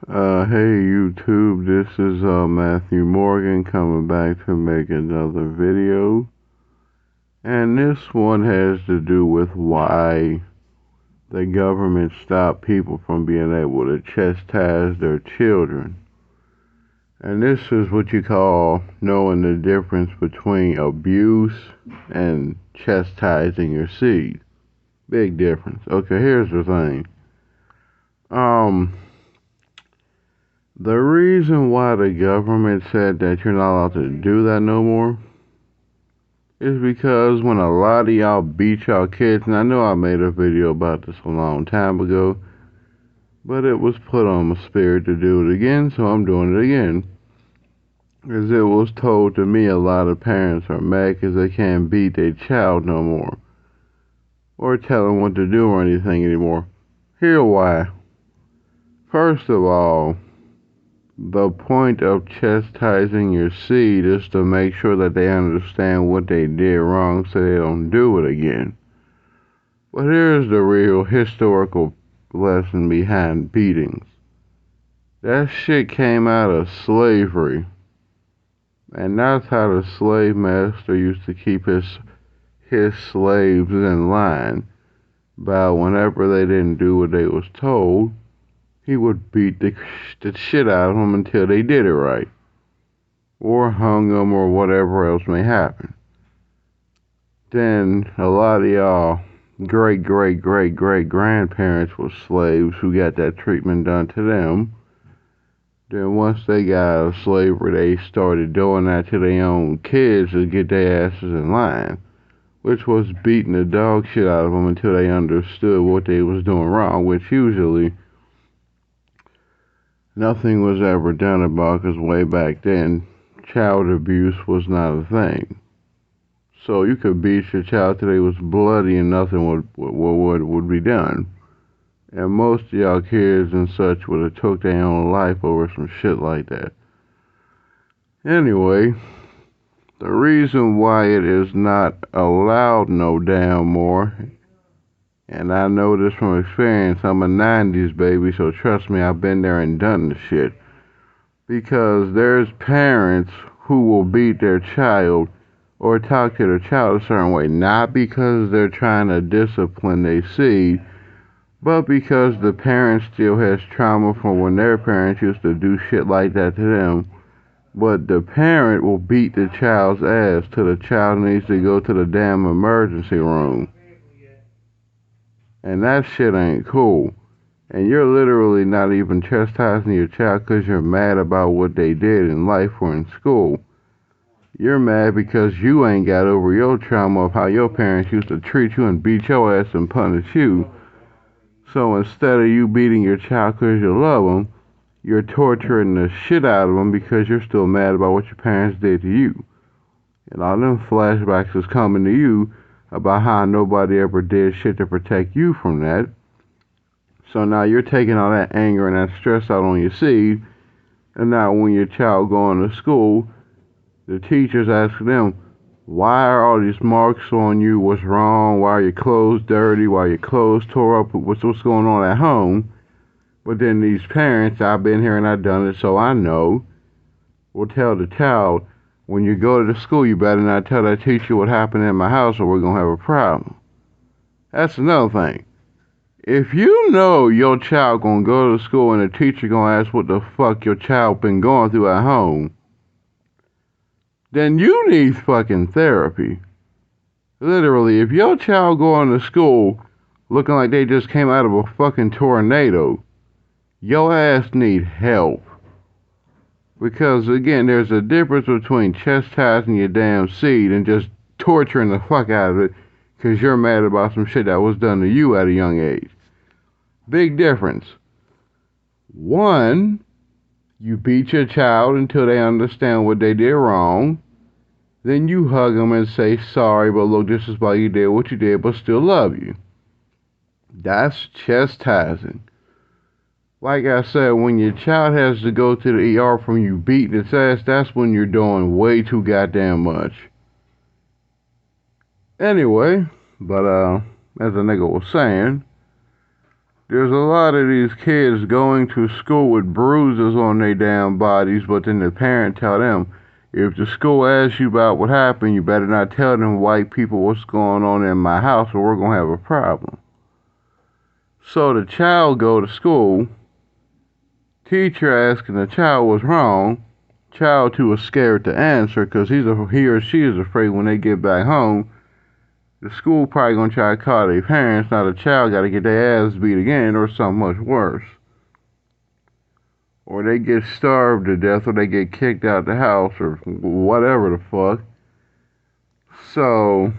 Hey YouTube, this is Matthew Morgan coming back to make another video. And this one has to do with why the government stopped people from being able to chastise their children. And this is what you call knowing the difference between abuse and chastising your seed. Big difference. Okay, here's the thing. Um, The reason why the government said that you're not allowed to do that no more is because when a lot of y'all beat y'all kids, and I know I made a video about this a long time ago, but it was put on my spirit to do it again, so I'm doing it again. Because it was told to me a lot of parents are mad because they can't beat their child no more, or tell them what to do or anything anymore. Here why. First of all, the point of chastising your seed is to make sure that they understand what they did wrong so they don't do it again. But here's the real historical lesson behind beatings. That shit came out of slavery. And that's how the slave master used to keep his slaves in line. By whenever they didn't do what they was told, he would beat the shit out of them until they did it right, or hung them, or whatever else may happen. Then a lot of y'all great grandparents were slaves who got that treatment done to them. Then once they got out of slavery, they started doing that to their own kids to get their asses in line, which was beating the dog shit out of them until they understood what they was doing wrong, which usually nothing was ever done about, because way back then, child abuse was not a thing. So you could beat your child till they was bloody and nothing would be done. And most of y'all kids and such would have took their own life over some shit like that. Anyway, the reason why it is not allowed no damn more, and I know this from experience, I'm a 90s baby, so trust me, I've been there and done the shit. Because there's parents who will beat their child or talk to their child a certain way, not because they're trying to discipline their seed, but because the parent still has trauma from when their parents used to do shit like that to them. But the parent will beat the child's ass till the child needs to go to the damn emergency room. And that shit ain't cool. And you're literally not even chastising your child because you're mad about what they did in life or in school. You're mad because you ain't got over your trauma of how your parents used to treat you and beat your ass and punish you. So instead of you beating your child because you love them, you're torturing the shit out of them because you're still mad about what your parents did to you. And all them flashbacks is coming to you about how nobody ever did shit to protect you from that. So now you're taking all that anger and that stress out on your seed, and now when your child going to school, the teachers ask them, why are all these marks on you? What's wrong? Why are your clothes dirty? Why are your clothes tore up? What's going on at home? But then these parents, I've been here and I've done it, so I know, will tell the child, when you go to the school, you better not tell that teacher what happened in my house or we're going to have a problem. That's another thing. If you know your child going to go to school and the teacher going to ask what the fuck your child been going through at home, then you need fucking therapy. Literally, if your child going to school looking like they just came out of a fucking tornado, your ass need help. Because again, there's a difference between chastising your damn seed and just torturing the fuck out of it because you're mad about some shit that was done to you at a young age. Big difference. One, you beat your child until they understand what they did wrong. Then you hug them and say, sorry, but look, this is why you did what you did, but still love you. That's chastising. Like I said, when your child has to go to the ER from you beating its ass, that's when you're doing way too goddamn much. Anyway, but as a nigga was saying, There's a lot of these kids going to school with bruises on their damn bodies, but then the parent tell them, if the school asks you about what happened, you better not tell them white people what's going on in my house or we're going to have a problem. So the child go to school, teacher asking the child what's wrong, child too is scared to answer because he or she is afraid when they get back home, the school probably gonna try to call their parents. Now the child gotta get their ass beat again or something much worse. Or they get starved to death or they get kicked out the house or whatever the fuck. So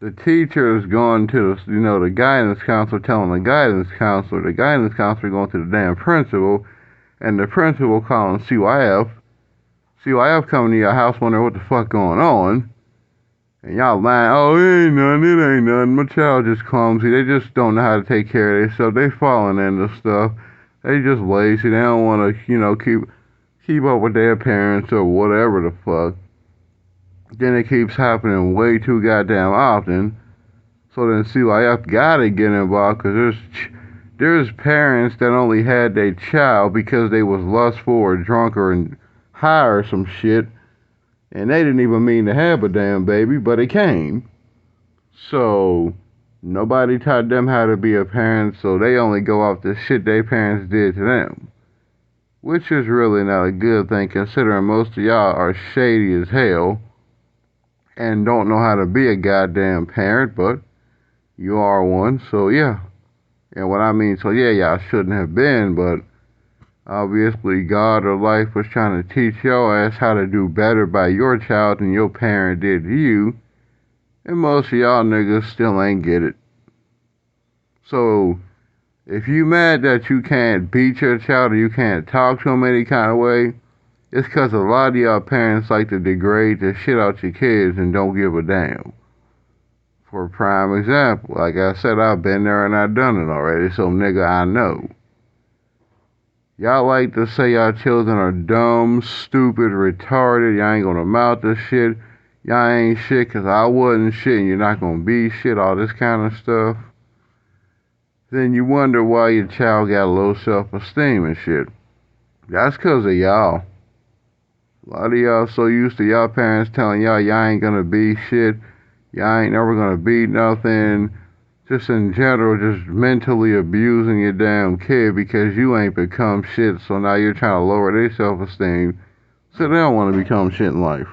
the teacher is going to the guidance counselor telling the guidance counselor going to the damn principal, and the principal calling CYF. CYF coming to your house wondering what the fuck going on. And y'all lying, oh, it ain't nothing, my child just clumsy, they just don't know how to take care of themselves, they falling into stuff, they just lazy, they don't want to, keep up with their parents or whatever the fuck. Then it keeps happening way too goddamn often, so then CYF gotta get involved, because there's parents that only had their child because they was lustful or drunk or high or some shit, and they didn't even mean to have a damn baby, but it came. So, nobody taught them how to be a parent, so they only go off the shit their parents did to them. Which is really not a good thing, considering most of y'all are shady as hell and don't know how to be a goddamn parent, but you are one, so yeah. And what I mean, so yeah, y'all shouldn't have been, but obviously, God or life was trying to teach your ass how to do better by your child than your parent did to you. And most of y'all niggas still ain't get it. So, if you mad that you can't beat your child or you can't talk to him any kind of way, it's because a lot of y'all parents like to degrade the shit out your kids and don't give a damn. For a prime example, like I said, I've been there and I've done it already, so nigga, I know. Y'all like to say y'all children are dumb, stupid, retarded, y'all ain't gonna amount to shit, y'all ain't shit cause I wasn't shit and you're not gonna be shit, all this kind of stuff. Then you wonder why your child got low self-esteem and shit. That's cause of y'all. A lot of y'all so used to y'all parents telling y'all ain't gonna be shit, y'all ain't never gonna be nothing, just in general, just mentally abusing your damn kid because you ain't become shit, so now you're trying to lower their self-esteem so they don't want to become shit in life.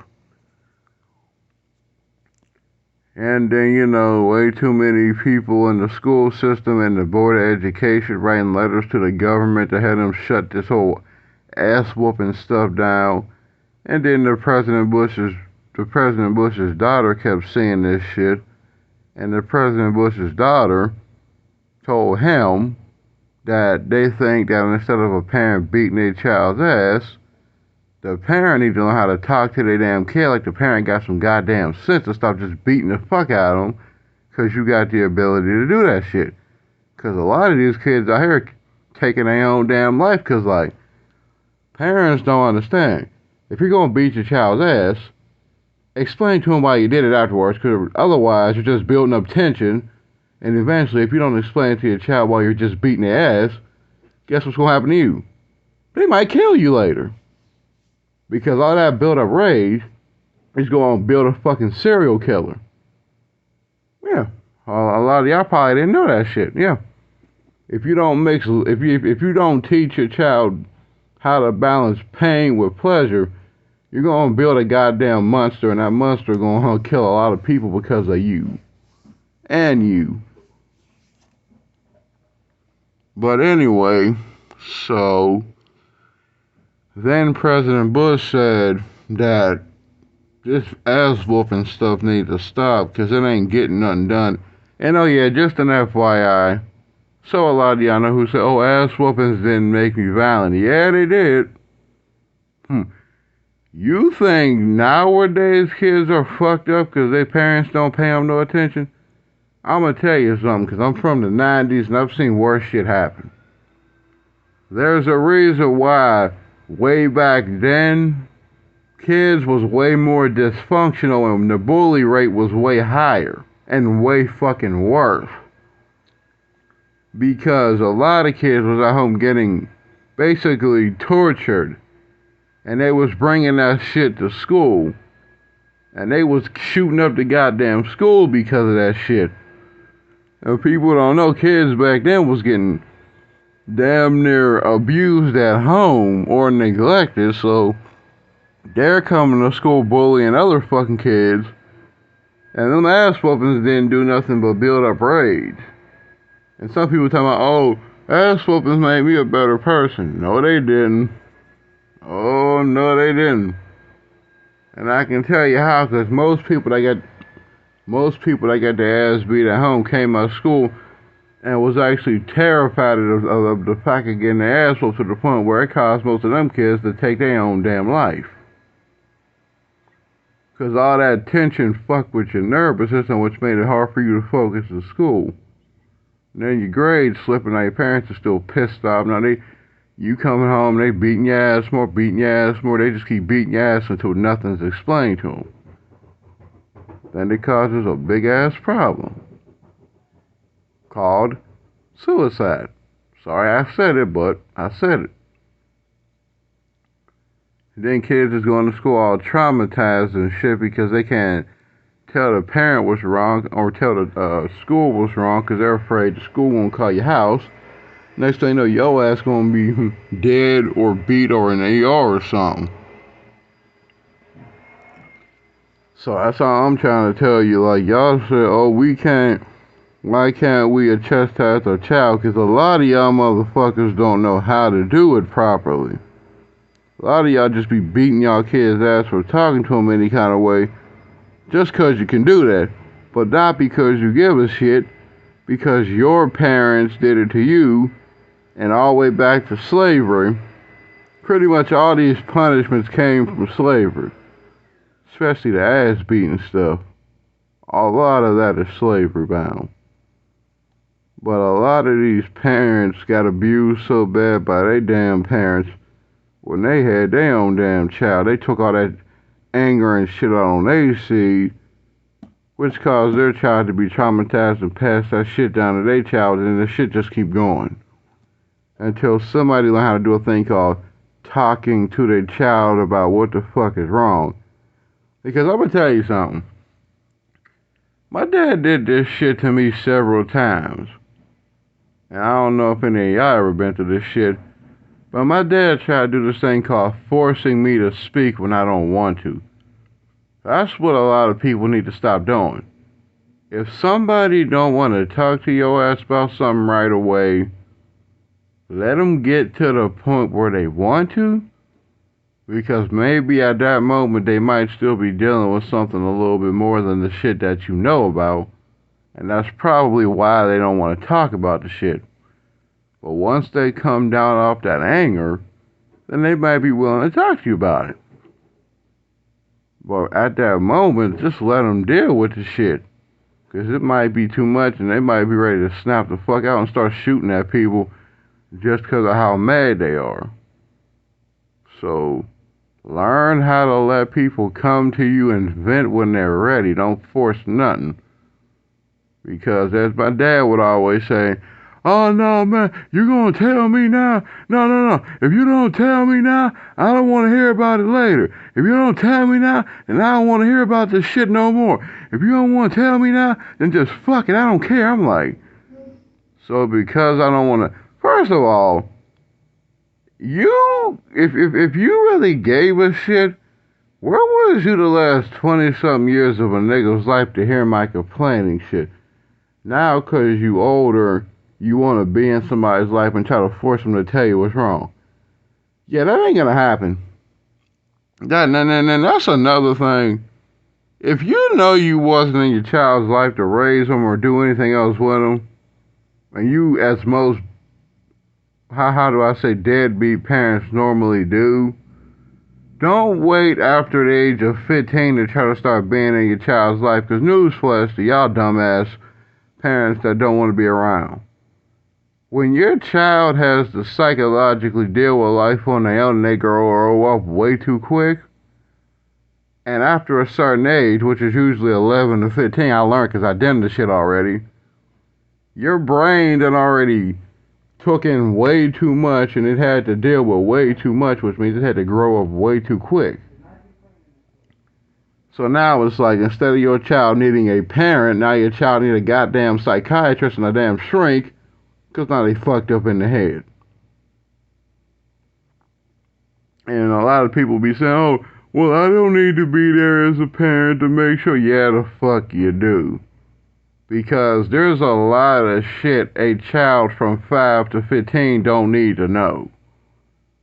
And then, way too many people in the school system and the Board of Education writing letters to the government to have them shut this whole ass-whooping stuff down. And then the President Bush's daughter kept seeing this shit. And the President Bush's daughter told him that they think that instead of a parent beating their child's ass, the parent need to know how to talk to their damn kid like the parent got some goddamn sense to stop just beating the fuck out of them because you got the ability to do that shit. Because a lot of these kids out here taking their own damn life because, like, parents don't understand. If you're going to beat your child's ass, explain to them why you did it afterwards, because otherwise you're just building up tension, and eventually if you don't explain to your child why you're just beating their ass, guess what's going to happen to you? They might kill you later. Because all that built-up rage is going to build a fucking serial killer. Yeah. A lot of y'all probably didn't know that shit. Yeah. If you don't if you don't teach your child how to balance pain with pleasure, you're going to build a goddamn monster, and that monster going to kill a lot of people because of you. And you. But anyway, so then President Bush said that this ass-whooping stuff needs to stop because it ain't getting nothing done. And oh yeah, just an FYI, so a lot of y'all know who said, oh, ass-whoopings didn't make me violent. Yeah, they did. You think nowadays kids are fucked up because their parents don't pay them no attention? I'm going to tell you something, because I'm from the 90s and I've seen worse shit happen. There's a reason why way back then, kids was way more dysfunctional and the bully rate was way higher and way fucking worse. because a lot of kids was at home getting basically tortured, and they was bringing that shit to school, and they was shooting up the goddamn school because of that shit. And people don't know, kids back then was getting damn near abused at home or neglected, so they're coming to school bullying other fucking kids, and them ass whoopings didn't do nothing but build up rage. And some people talking about, oh, ass whoopings made me a better person. No, they didn't. Oh, no, they didn't. And I can tell you how, because most people that got their ass beat at home came out of school and was actually terrified of the fact of getting their ass whooped to the point where it caused most of them kids to take their own damn life. Because all that tension fucked with your nervous system, which made it hard for you to focus in school. And then your grades slipping, now your parents are still pissed off. Now you coming home, they beating your ass more, they just keep beating your ass until nothing's explained to them. Then it causes a big ass problem called suicide. Sorry I said it, but I said it. And then kids is going to school all traumatized and shit because they can't tell the parent was wrong or tell the school was wrong because they're afraid the school won't call your house. Next thing you know, your ass gonna be dead or beat or in the ER or something. So that's all I'm trying to tell you. Like, y'all say, oh, why can't we chastise our child? Because a lot of y'all motherfuckers don't know how to do it properly. A lot of y'all just be beating y'all kids' ass for talking to them any kind of way. Just because you can do that. But not because you give a shit. Because your parents did it to you. And all the way back to slavery. Pretty much all these punishments came from slavery. Especially the ass beating stuff. A lot of that is slavery bound. But a lot of these parents got abused so bad by their damn parents when they had their own damn child. They took all that anger and shit out on their seed, which caused their child to be traumatized and pass that shit down to their child, and the shit just keep going. Until somebody learn how to do a thing called talking to their child about what the fuck is wrong. Because I'm gonna tell you something. My dad did this shit to me several times. And I don't know if any of y'all ever been through this shit. But my dad tried to do this thing called forcing me to speak when I don't want to. That's what a lot of people need to stop doing. If somebody don't want to talk to your ass about something right away, let them get to the point where they want to. Because maybe at that moment they might still be dealing with something a little bit more than the shit that you know about. And that's probably why they don't want to talk about the shit. But once they come down off that anger, then they might be willing to talk to you about it. But at that moment, just let them deal with the shit. Because it might be too much and they might be ready to snap the fuck out and start shooting at people just because of how mad they are. So, learn how to let people come to you and vent when they're ready. Don't force nothing. Because as my dad would always say, oh no man, you gonna tell me now? No. If you don't tell me now, I don't want to hear about it later. If you don't tell me now, then I don't want to hear about this shit no more. If you don't want to tell me now, then just fuck it, I don't care. I'm like, so because I don't want to, first of all, if you really gave a shit, where was you the last 20-something years of a nigga's life to hear my complaining shit? Now, because you older, you want to be in somebody's life and try to force them to tell you what's wrong. Yeah, that ain't going to happen. That's another thing. If you know you wasn't in your child's life to raise them or do anything else with them, and you, as most, how do I say, deadbeat parents normally do, don't wait after the age of 15 to try to start being in your child's life, because newsflash to y'all dumbass parents that don't want to be around. When your child has to psychologically deal with life on their own and they grow up way too quick, and after a certain age, which is usually 11 to 15, I learned because I done this shit already, Your brain done already took in way too much, and it had to deal with way too much, which means it had to grow up way too quick. So now it's like, instead of your child needing a parent, now your child need a goddamn psychiatrist and a damn shrink, because now they fucked up in the head. And a lot of people be saying, oh, well, I don't need to be there as a parent to make sure. Yeah, the fuck you do. Because there's a lot of shit a child from 5 to 15 don't need to know.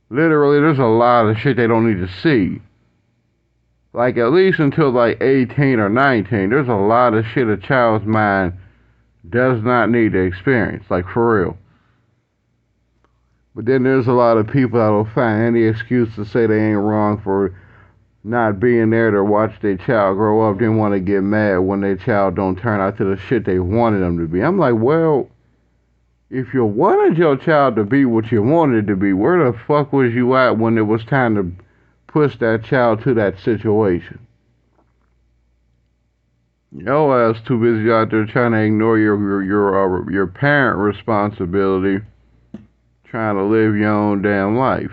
Literally, there's a lot of shit they don't need to see. Like, at least until like 18 or 19, there's a lot of shit a child's mind does not need to experience. Like, for real. But then there's a lot of people that will find any excuse to say they ain't wrong for not being there to watch their child grow up, then want to get mad when their child don't turn out to the shit they wanted them to be. I'm like, well, if you wanted your child to be what you wanted it to be, where the fuck was you at when it was time to push that child to that situation? Your ass too busy out there trying to ignore your parent responsibility, trying to live your own damn life.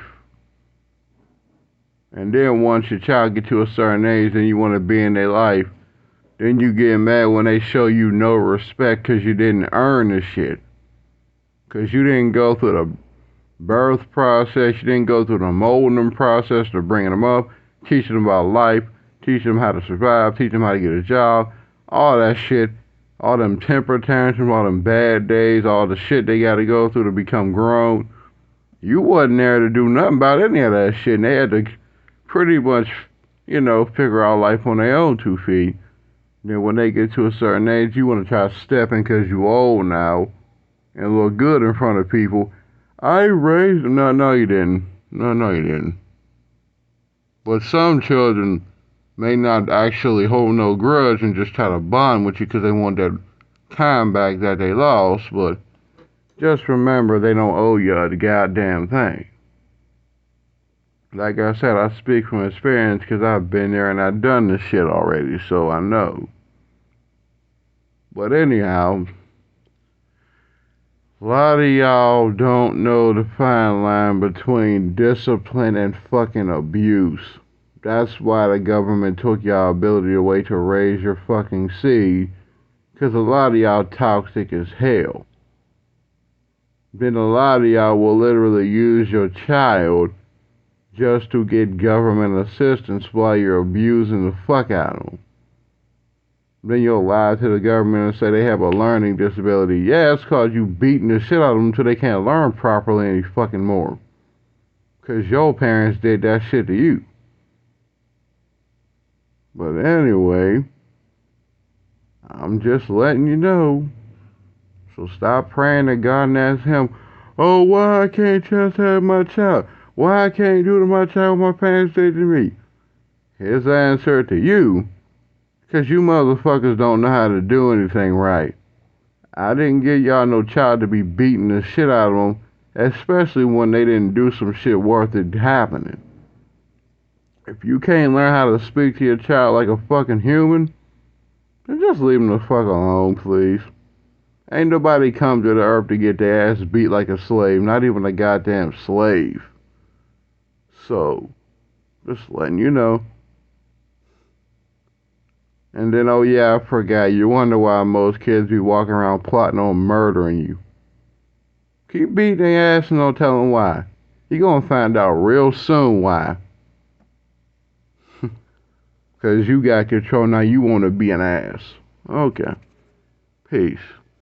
And then once your child get to a certain age and you want to be in their life, then you get mad when they show you no respect because you didn't earn the shit. Because you didn't go through the birth process, you didn't go through the molding them process to bringing them up, teaching them about life, teaching them how to survive, teaching them how to get a job, all that shit, all them temper tantrums, all them bad days, all the shit they got to go through to become grown. You wasn't there to do nothing about any of that shit, and they had to pretty much, figure out life on their own 2 feet. Then when they get to a certain age, you want to try to step in because you old now and look good in front of people. I raised them. No, you didn't. No, you didn't. But some children may not actually hold no grudge and just try to bond with you because they want that time back that they lost. But just remember, they don't owe you a goddamn thing. Like I said, I speak from experience because I've been there and I've done this shit already, so I know. But anyhow, a lot of y'all don't know the fine line between discipline and fucking abuse. That's why the government took y'all ability away to raise your fucking seed, because a lot of y'all toxic as hell. Then a lot of y'all will literally use your child just to get government assistance while you're abusing the fuck out of them. Then you'll lie to the government and say they have a learning disability. Yeah, it's cause you beating the shit out of them until they can't learn properly any fucking more. Cause your parents did that shit to you. But anyway, I'm just letting you know. So stop praying to God and ask Him, oh, why I can't just have my child? Why I can't do to my child what my parents did to me? His answer to you, because you motherfuckers don't know how to do anything right. I didn't give y'all no child to be beating the shit out of them, especially when they didn't do some shit worth it happening. If you can't learn how to speak to your child like a fucking human, then just leave them the fuck alone, please. Ain't nobody come to the earth to get their ass beat like a slave, not even a goddamn slave. So, just letting you know. And then, oh yeah, I forgot. You wonder why most kids be walking around plotting on murdering you. Keep beating their ass and don't tell them why. You're gonna find out real soon why. Because you got control now. You want to be an ass. Okay. Peace.